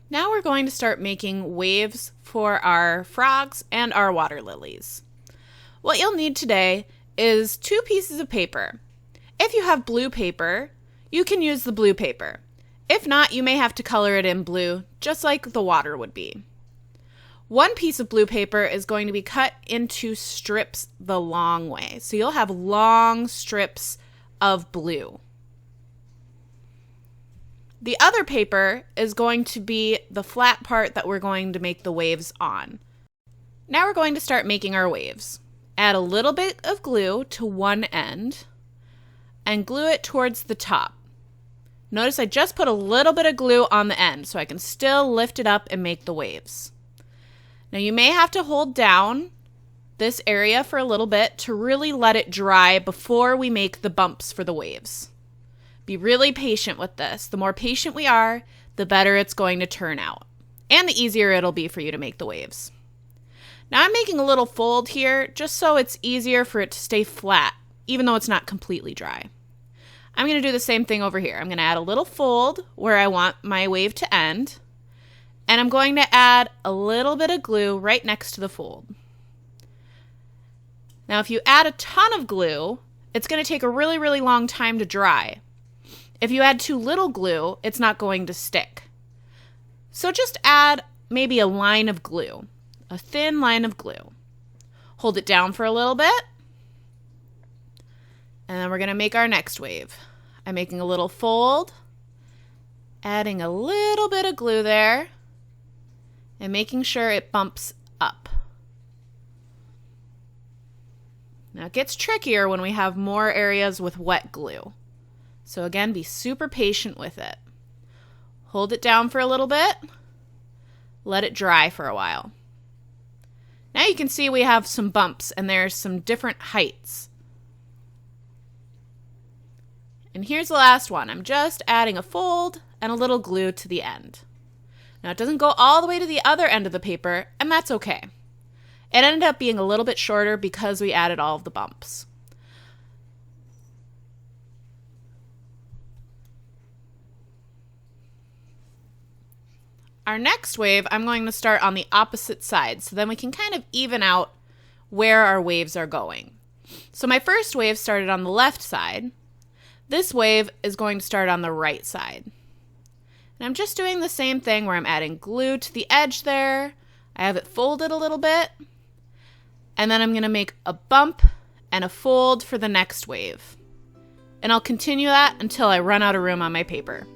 Now we're going to start making waves for our frogs and our water lilies. What you'll need today is 2 pieces of paper. If you have blue paper, you can use the blue paper. If not, you may have to color it in blue, just like the water would be. 1 piece of blue paper is going to be cut into strips the long way. So you'll have long strips of blue. The other paper is going to be the flat part that we're going to make the waves on. Now we're going to start making our waves. Add a little bit of glue to one end and glue it towards the top. Notice I just put a little bit of glue on the end so I can still lift it up and make the waves. Now you may have to hold down this area for a little bit to really let it dry before we make the bumps for the waves. Be really patient with this. The more patient we are, the better it's going to turn out. And the easier it'll be for you to make the waves. Now I'm making a little fold here just so it's easier for it to stay flat, even though it's not completely dry. I'm going to do the same thing over here. I'm going to add a little fold where I want my wave to end. And I'm going to add a little bit of glue right next to the fold. Now if you add a ton of glue, it's going to take a really, really long time to dry. If you add too little glue, it's not going to stick. So just add maybe a line of glue, a thin line of glue. Hold it down for a little bit. And then we're going to make our next wave. I'm making a little fold, adding a little bit of glue there, and making sure it bumps up. Now it gets trickier when we have more areas with wet glue. So again, be super patient with it. Hold it down for a little bit. Let it dry for a while. Now you can see we have some bumps and there's some different heights. And here's the last one. I'm just adding a fold and a little glue to the end. Now it doesn't go all the way to the other end of the paper, and that's okay. It ended up being a little bit shorter because we added all of the bumps. Our next wave, I'm going to start on the opposite side, so then we can kind of even out where our waves are going. So my first wave started on the left side. This wave is going to start on the right side. And I'm just doing the same thing where I'm adding glue to the edge there. I have it folded a little bit. And then I'm going to make a bump and a fold for the next wave. And I'll continue that until I run out of room on my paper.